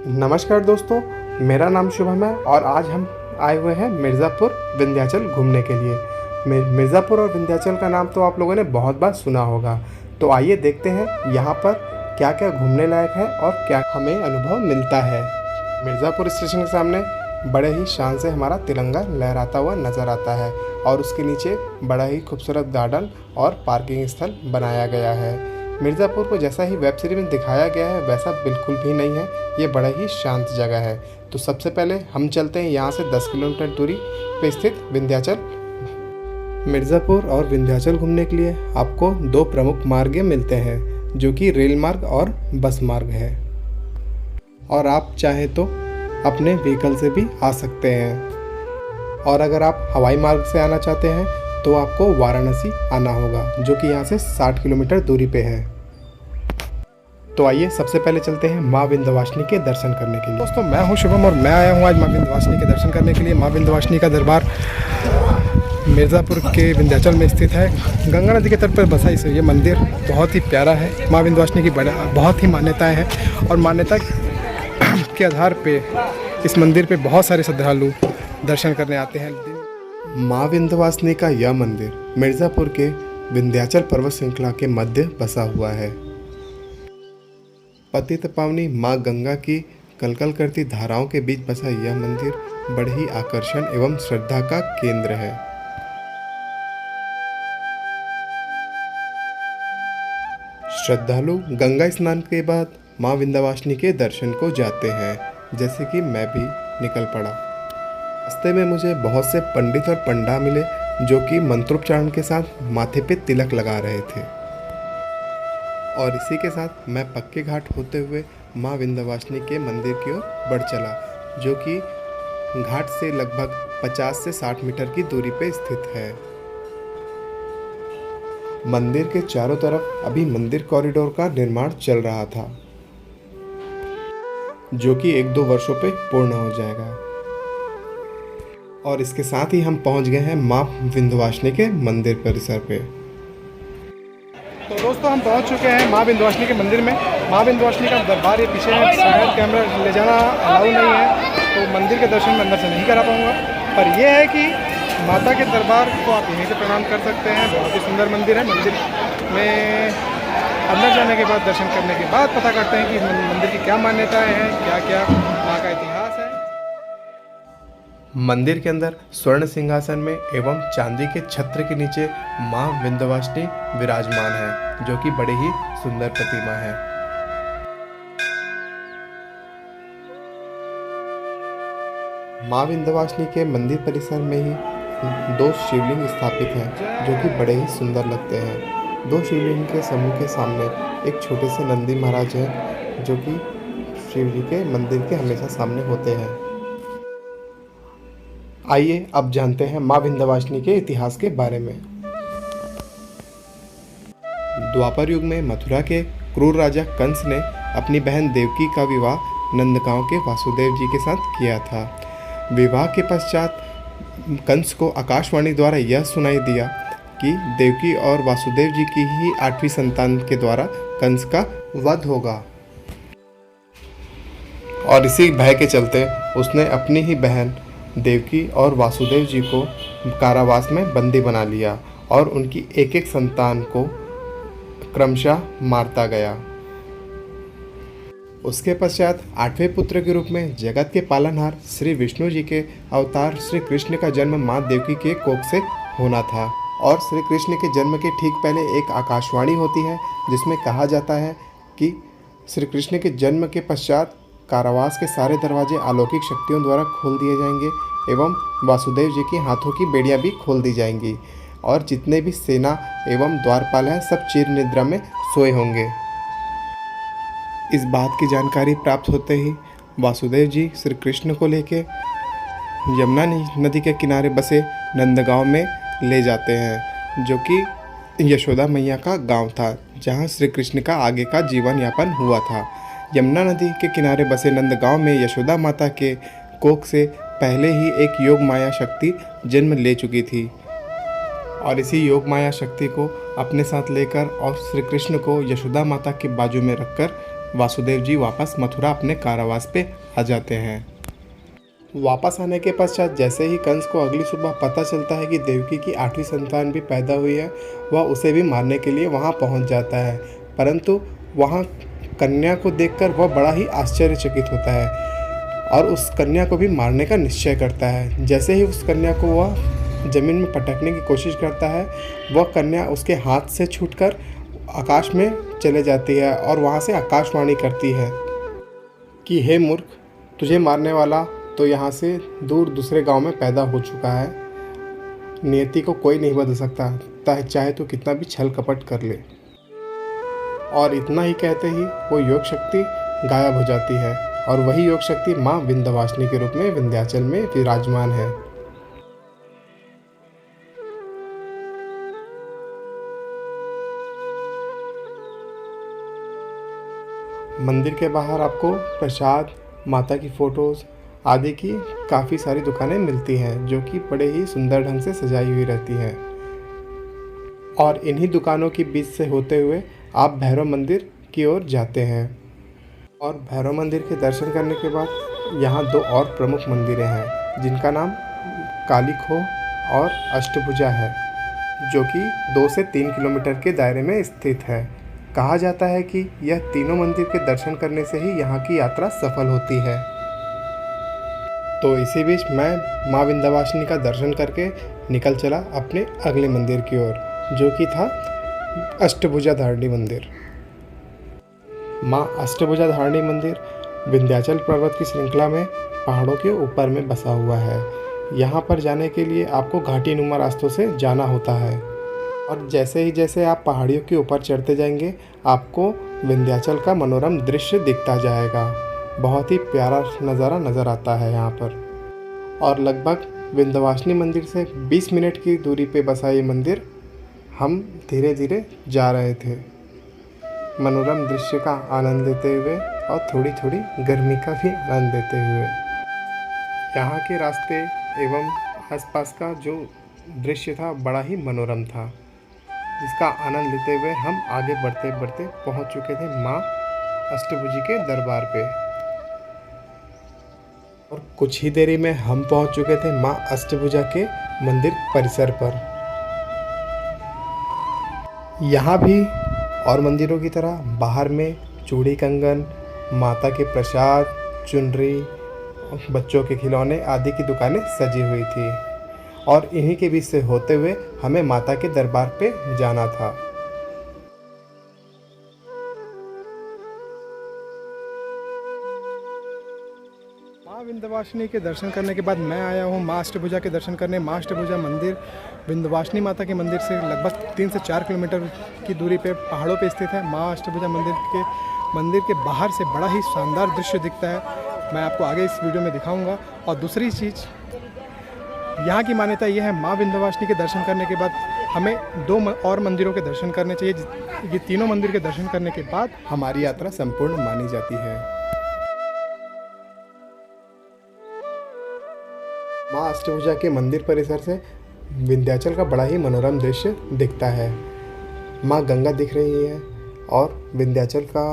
नमस्कार दोस्तों, मेरा नाम शुभम है और आज हम आए हुए हैं मिर्ज़ापुर विंध्याचल घूमने के लिए। मिर्ज़ापुर और विंध्याचल का नाम तो आप लोगों ने बहुत बार सुना होगा। तो आइए देखते हैं यहाँ पर क्या क्या घूमने लायक है और क्या हमें अनुभव मिलता है। मिर्ज़ापुर स्टेशन के सामने बड़े ही शान से हमारा तिरंगा लहराता हुआ नज़र आता है और उसके नीचे बड़ा ही खूबसूरत गार्डन और पार्किंग स्थल बनाया गया है। मिर्ज़ापुर को जैसा ही वेब सीरीज में दिखाया गया है वैसा बिल्कुल भी नहीं है, ये बड़ा ही शांत जगह है। तो सबसे पहले हम चलते हैं यहाँ से 10 किलोमीटर दूरी पे स्थित विंध्याचल। मिर्ज़ापुर और विंध्याचल घूमने के लिए आपको दो प्रमुख मार्ग मिलते हैं, जो कि रेल मार्ग और बस मार्ग है, और आप चाहे तो अपने व्हीकल से भी आ सकते हैं। और अगर आप हवाई मार्ग से आना चाहते हैं तो आपको वाराणसी आना होगा, जो कि यहाँ से 60 किलोमीटर दूरी पे है। तो आइए सबसे पहले चलते हैं माँ विंध्यवासिनी के दर्शन करने के लिए। दोस्तों, मैं हूँ शुभम और मैं आया हूँ आज माँ विंध्यवासिनी के दर्शन करने के लिए। माँ विंध्यवासिनी का दरबार मिर्ज़ापुर के विंध्याचल में स्थित है। गंगा नदी के तट पर बसा इस ये मंदिर बहुत ही प्यारा है। माँ विंध्यवासिनी की बहुत ही मान्यताएँ हैं और मान्यता के आधार पे इस मंदिर पे बहुत सारे श्रद्धालु दर्शन करने आते हैं। माँ विंध्यवासिनी का यह मंदिर मिर्ज़ापुर के विंध्याचल पर्वत श्रृंखला के मध्य बसा हुआ है। पतित पावनी माँ गंगा की कलकल करती धाराओं के बीच बसा यह मंदिर बड़े ही आकर्षण एवं श्रद्धा का केंद्र है। श्रद्धालु गंगा स्नान के बाद माँ विंध्यवासिनी के दर्शन को जाते हैं, जैसे कि मैं भी निकल पड़ा। रास्ते में मुझे बहुत से पंडित और पंडा मिले, जो कि मंत्रोच्चारण के साथ माथे पे तिलक लगा रहे थे। और इसी के साथ मैं पक्के घाट होते हुए माँ विंध्यवासिनी के मंदिर की ओर बढ़ चला, जो कि घाट से लगभग 50 से 60 मीटर की दूरी पे स्थित है। मंदिर के चारों तरफ अभी मंदिर कॉरिडोर का निर्माण चल रहा था, जो कि 1-2 वर्षों पे पूर्ण हो जाएगा। और इसके साथ ही हम पहुंच गए हैं माँ विंध्यवासिनी के मंदिर परिसर पे। तो दोस्तों, हम पहुंच चुके हैं माँ विंध्यवासिनी के मंदिर में। माँ विंध्यवासिनी का दरबार ये पीछे है, शायद कैमरा ले जाना अलाउ नहीं है, तो मंदिर के दर्शन मैं अंदर से नहीं करा पाऊंगा। पर यह है कि माता के दरबार को आप यहीं से प्रणाम कर सकते हैं। बहुत ही सुंदर मंदिर है। मंदिर में अंदर जाने के बाद, दर्शन करने के बाद पता करते हैं कि मंदिर की क्या मान्यताएं हैं, क्या क्या वहाँ का इतिहास है। मंदिर के अंदर स्वर्ण सिंहासन में एवं चांदी के छत्र के नीचे माँ विंध्यवासिनी विराजमान है, जो कि बड़ी ही सुंदर प्रतिमा है। माँ विंध्यवासिनी के मंदिर परिसर में ही 2 शिवलिंग स्थापित हैं, जो कि बड़े ही सुंदर लगते हैं। 2 शिवलिंग के समूह के सामने एक छोटे से नंदी महाराज हैं, जो कि शिव जी के मंदिर के हमेशा सामने होते हैं। आइए अब जानते हैं माँ विंध्यवासिनी के इतिहास के बारे में। द्वापर युग में मथुरा के क्रूर राजा कंस ने अपनी बहन देवकी का विवाह नंदगांव के वासुदेव जी के साथ किया था। विवाह के पश्चात कंस को आकाशवाणी द्वारा यह सुनाई दिया कि देवकी और वासुदेव जी की ही 8वीं संतान के द्वारा कंस का वध होगा, और इसी भय के चलते उसने अपनी ही बहन देवकी और वासुदेव जी को कारावास में बंदी बना लिया और उनकी एक एक संतान को क्रमशः मारता गया। उसके पश्चात 8वें पुत्र के रूप में जगत के पालनहार श्री विष्णु जी के अवतार श्री कृष्ण का जन्म माँ देवकी के कोख से होना था। और श्री कृष्ण के जन्म के ठीक पहले एक आकाशवाणी होती है, जिसमें कहा जाता है कि श्री कृष्ण के जन्म के पश्चात कारावास के सारे दरवाजे अलौकिक शक्तियों द्वारा खोल दिए जाएंगे एवं वासुदेव जी के हाथों की बेड़ियां भी खोल दी जाएंगी, और जितने भी सेना एवं द्वारपाल हैं सब चिर निद्रा में सोए होंगे। इस बात की जानकारी प्राप्त होते ही वासुदेव जी श्री कृष्ण को लेके यमुना नदी के किनारे बसे नंदगांव में ले जाते हैं, जो कि यशोदा मैया का गांव था, जहां श्री कृष्ण का आगे का जीवन यापन हुआ था। यमुना नदी के किनारे बसे नंदगांव में यशोदा माता के कोख से पहले ही एक योग माया शक्ति जन्म ले चुकी थी, और इसी योग माया शक्ति को अपने साथ लेकर और श्री कृष्ण को यशोदा माता के बाजू में रखकर वासुदेव जी वापस मथुरा अपने कारावास पे आ जाते हैं। वापस आने के पश्चात जैसे ही कंस को अगली सुबह पता चलता है कि देवकी की 8वीं संतान भी पैदा हुई है, वह उसे भी मारने के लिए वहां पहुंच जाता है। परंतु वहां कन्या को देखकर वह बड़ा ही आश्चर्यचकित होता है और उस कन्या को भी मारने का निश्चय करता है। जैसे ही उस कन्या को वह ज़मीन में पटकने की कोशिश करता है, वह कन्या उसके हाथ से छूटकर आकाश में चले जाती है और वहाँ से आकाशवाणी करती है कि हे मूर्ख, तुझे मारने वाला तो यहाँ से दूर दूसरे गांव में पैदा हो चुका है। नियति को कोई नहीं बदल सकता, चाहे तो कितना भी छल कपट कर ले। और इतना ही कहते ही वो योग शक्ति गायब हो जाती है और वही योग शक्ति माँ विंध्यवासिनी के रूप में विंध्याचल में विराजमान है। मंदिर के बाहर आपको प्रसाद, माता की फ़ोटोज़ आदि की काफ़ी सारी दुकानें मिलती हैं जो कि बड़े ही सुंदर ढंग से सजाई हुई रहती हैं। और इन्हीं दुकानों के बीच से होते हुए आप भैरव मंदिर की ओर जाते हैं। और भैरव मंदिर के दर्शन करने के बाद यहाँ 2 और प्रमुख मंदिरें हैं जिनका नाम काली खोह और अष्टभुजा है, जो कि 2 से 3 किलोमीटर के दायरे में स्थित है। कहा जाता है कि यह तीनों मंदिर के दर्शन करने से ही यहाँ की यात्रा सफल होती है। तो इसी बीच मैं माँ विंध्यवासिनी का दर्शन करके निकल चला अपने अगले मंदिर की ओर, जो कि था अष्टभुजा धारणी मंदिर। माँ अष्टभुजा धारणी मंदिर विंध्याचल पर्वत की श्रृंखला में पहाड़ों के ऊपर में बसा हुआ है। यहाँ पर जाने के लिए आपको घाटी नुमा रास्तों से जाना होता है और जैसे आप पहाड़ियों के ऊपर चढ़ते जाएंगे, आपको विंध्याचल का मनोरम दृश्य दिखता जाएगा। बहुत ही प्यारा नज़ारा नज़र आता है यहाँ पर। और लगभग विंध्यवासिनी मंदिर से 20 मिनट की दूरी पे बसा ये मंदिर हम धीरे धीरे जा रहे थे, मनोरम दृश्य का आनंद लेते हुए और थोड़ी थोड़ी गर्मी का भी आनंद लेते हुए। यहाँ के रास्ते एवं आसपास का जो दृश्य था बड़ा ही मनोरम था, जिसका आनंद लेते हुए हम आगे बढ़ते बढ़ते पहुँच चुके थे माँ अष्टभुजी के दरबार पे। और कुछ ही देरी में हम पहुँच चुके थे माँ अष्टभुजा के मंदिर परिसर पर। यहाँ भी और मंदिरों की तरह बाहर में चूड़ी कंगन, माता के प्रसाद, चुनरी, बच्चों के खिलौने आदि की दुकानें सजी हुई थी और इन्हीं के बीच से होते हुए हमें माता के दरबार पे जाना था। माँ विंध्यवासिनी के दर्शन करने के बाद मैं आया हूँ माँ अष्टभुजा के दर्शन करने। माँ अष्टभुजा मंदिर विंध्यवासिनी माता के मंदिर से लगभग 3 से 4 किलोमीटर की दूरी पे पहाड़ों पे स्थित है। माँ अष्टभुजा मंदिर के बाहर से बड़ा ही शानदार दृश्य दिखता है, मैं आपको आगे इस वीडियो में दिखाऊंगा। और दूसरी चीज़, यहाँ की मान्यता यह है, माँ विंध्यवासिनी के दर्शन करने के बाद हमें 2 और मंदिरों के दर्शन करने चाहिए। ये तीनों मंदिर के दर्शन करने के बाद हमारी यात्रा संपूर्ण मानी जाती है। माँ अष्टभुजा के मंदिर परिसर से विंध्याचल का बड़ा ही मनोरम दृश्य दिखता है। माँ गंगा दिख रही है और विंध्याचल का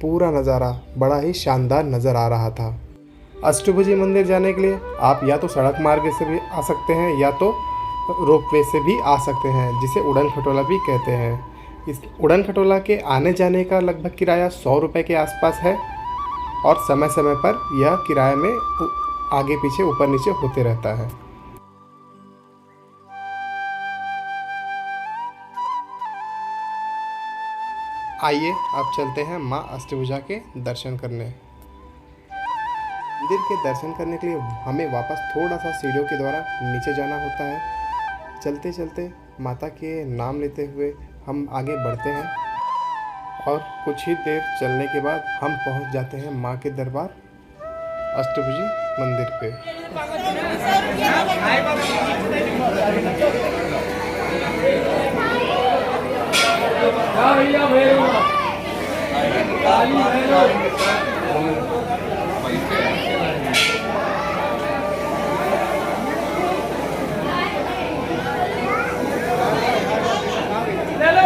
पूरा नज़ारा बड़ा ही शानदार नज़र आ रहा था। अष्टभुजी मंदिर जाने के लिए आप या तो सड़क मार्ग से भी आ सकते हैं या तो रोपवे से भी आ सकते हैं, जिसे उड़न खटोला भी कहते हैं। इस उड़न खटोला के आने जाने का लगभग किराया 100 रुपये के आसपास है और समय समय पर यह किराए में आगे पीछे ऊपर नीचे होते रहता है। आइए अब चलते हैं माँ अष्टभुजा के दर्शन करने। मंदिर के दर्शन करने के लिए हमें वापस थोड़ा सा सीढ़ियों के द्वारा नीचे जाना होता है। चलते चलते माता के नाम लेते हुए हम आगे बढ़ते हैं और कुछ ही देर चलने के बाद हम पहुंच जाते हैं माँ के दरबार अष्टभुजी मंदिर पे। ले लो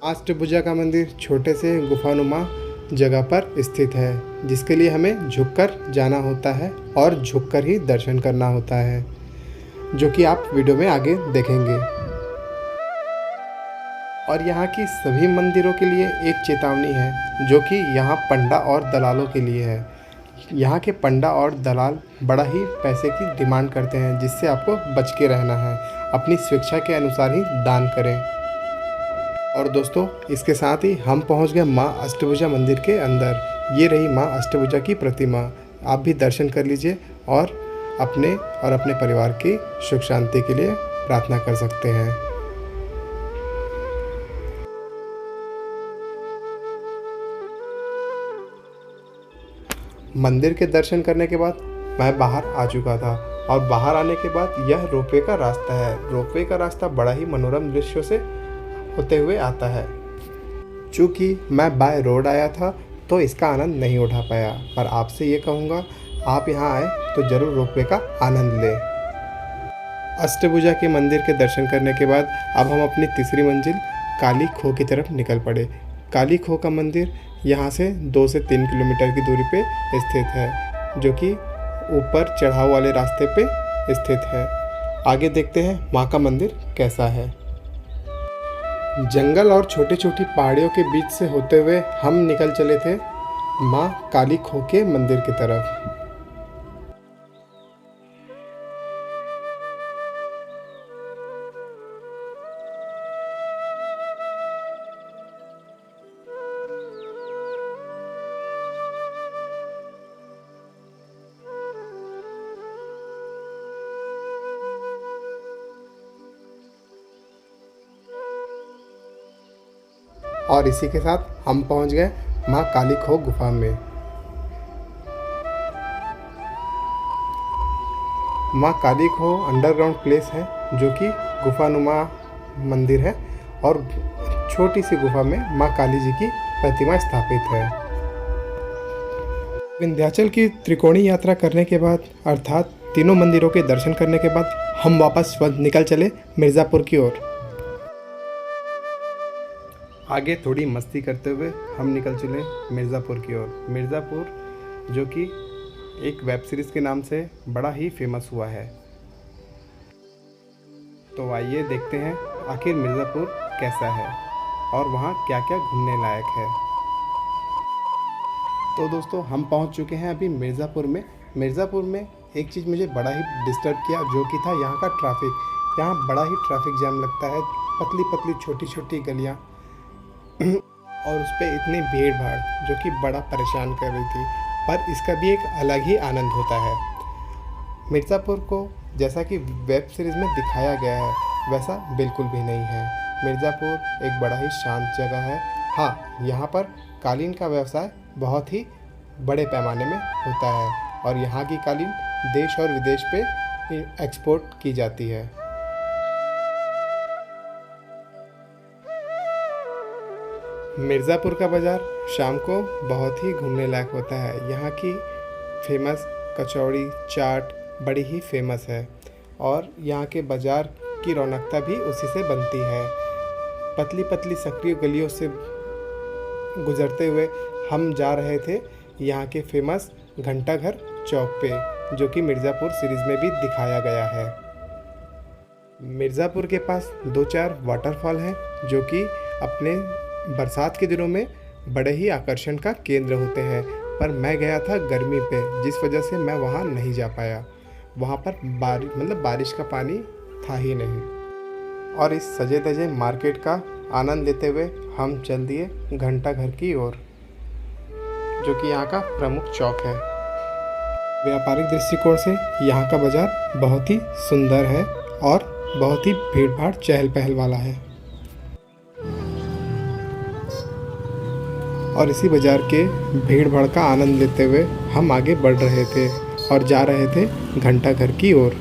अष्टभुजा का मंदिर छोटे से गुफानुमा जगह पर स्थित है, जिसके लिए हमें झुककर जाना होता है और झुककर ही दर्शन करना होता है, जो कि आप वीडियो में आगे देखेंगे। और यहाँ की सभी मंदिरों के लिए एक चेतावनी है, जो कि यहाँ पंडा और दलालों के लिए है। यहाँ के पंडा और दलाल बड़ा ही पैसे की डिमांड करते हैं, जिससे आपको बच के रहना है। अपनी स्वेच्छा के अनुसार ही दान करें। और दोस्तों, इसके साथ ही हम पहुँच गए माँ अष्टभुजा मंदिर के अंदर। ये रही माँ अष्टभुजा की प्रतिमा। आप भी दर्शन कर लीजिए और अपने परिवार की सुख शांति के लिए प्रार्थना कर सकते हैं। मंदिर के दर्शन करने के बाद मैं बाहर आ चुका था, और बाहर आने के बाद यह रोपवे का रास्ता है। रोपवे का रास्ता बड़ा ही मनोरम दृश्यों से होते हुए आता है। चूँकि मैं बाय रोड आया था तो इसका आनंद नहीं उठा पाया, पर आपसे ये कहूँगा, आप यहाँ आए तो ज़रूर रोपवे का आनंद लें। अष्टभुजा के मंदिर के दर्शन करने के बाद अब हम अपनी तीसरी मंजिल काली खो की तरफ निकल पड़े। काली खो का मंदिर यहाँ से 2 से 3 किलोमीटर की दूरी पे स्थित है, जो कि ऊपर चढ़ाव वाले रास्ते पे स्थित है। आगे देखते हैं माँ का मंदिर कैसा है। जंगल और छोटी छोटी पहाड़ियों के बीच से होते हुए हम निकल चले थे माँ काली खो के मंदिर की तरफ। और इसी के साथ हम पहुंच गए माँ काली खो गुफा में। माँ काली खो अंडरग्राउंड प्लेस है, जो कि गुफानुमा मंदिर है, और छोटी सी गुफा में माँ काली जी की प्रतिमा स्थापित है। विंध्याचल की त्रिकोणी यात्रा करने के बाद, अर्थात तीनों मंदिरों के दर्शन करने के बाद, हम वापस निकल चले मिर्ज़ापुर की ओर। आगे थोड़ी मस्ती करते हुए हम निकल चले मिर्ज़ापुर की ओर। मिर्ज़ापुर, जो कि एक वेब सीरीज़ के नाम से बड़ा ही फेमस हुआ है। तो आइए देखते हैं आखिर मिर्ज़ापुर कैसा है और वहाँ क्या क्या घूमने लायक है। तो दोस्तों, हम पहुँच चुके हैं अभी मिर्ज़ापुर में। मिर्ज़ापुर में एक चीज़ मुझे बड़ा ही डिस्टर्ब किया, जो कि था यहाँ का ट्रैफिक। यहाँ बड़ा ही ट्रैफिक जाम लगता है, पतली पतली छोटी छोटी गलियाँ, और उस पर इतनी भीड़ भाड़, जो कि बड़ा परेशान कर रही थी। पर इसका भी एक अलग ही आनंद होता है। मिर्ज़ापुर को जैसा कि वेब सीरीज़ में दिखाया गया है, वैसा बिल्कुल भी नहीं है। मिर्ज़ापुर एक बड़ा ही शांत जगह है। हाँ, यहाँ पर कालीन का व्यवसाय बहुत ही बड़े पैमाने में होता है, और यहाँ की कालीन देश और विदेश पे एक्सपोर्ट की जाती है। मिर्ज़ापुर का बाज़ार शाम को बहुत ही घूमने लायक होता है। यहाँ की फेमस कचौड़ी चाट बड़ी ही फेमस है, और यहाँ के बाज़ार की रौनकता भी उसी से बनती है। पतली पतली सक्रिय गलियों से गुज़रते हुए हम जा रहे थे यहाँ के फेमस घंटाघर चौक पे, जो कि मिर्ज़ापुर सीरीज़ में भी दिखाया गया है। मिर्ज़ापुर के पास 2-4 वाटरफॉल हैं, जो कि अपने बरसात के दिनों में बड़े ही आकर्षण का केंद्र होते हैं। पर मैं गया था गर्मी पे, जिस वजह से मैं वहाँ नहीं जा पाया। वहाँ पर बारिश का पानी था ही नहीं। और इस सजे धजे मार्केट का आनंद लेते हुए हम चल दिए घंटाघर की ओर, जो कि यहाँ का प्रमुख चौक है। व्यापारिक दृष्टिकोण से यहाँ का बाज़ार बहुत ही सुंदर है और बहुत ही भीड़ भाड़ चहल पहल वाला है। और इसी बाज़ार के भीड़ भाड़ का आनंद लेते हुए हम आगे बढ़ रहे थे और जा रहे थे घंटाघर की ओर।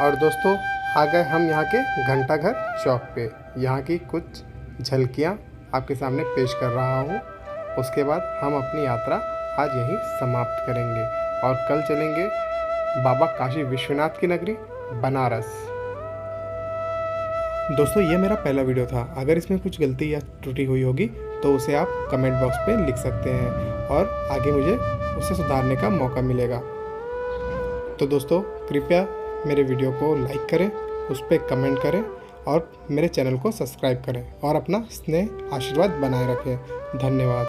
और दोस्तों, आ गए हम यहाँ के घंटाघर चौक पे। यहाँ की कुछ झलकियाँ आपके सामने पेश कर रहा हूँ। उसके बाद हम अपनी यात्रा आज यहीं समाप्त करेंगे और कल चलेंगे बाबा काशी विश्वनाथ की नगरी बनारस। दोस्तों, ये मेरा पहला वीडियो था। अगर इसमें कुछ गलती या त्रुटि हुई होगी तो उसे आप कमेंट बॉक्स पे लिख सकते हैं और आगे मुझे उसे सुधारने का मौका मिलेगा। तो दोस्तों, कृपया मेरे वीडियो को लाइक करें, उस पर कमेंट करें और मेरे चैनल को सब्सक्राइब करें और अपना स्नेह आशीर्वाद बनाए रखें। धन्यवाद।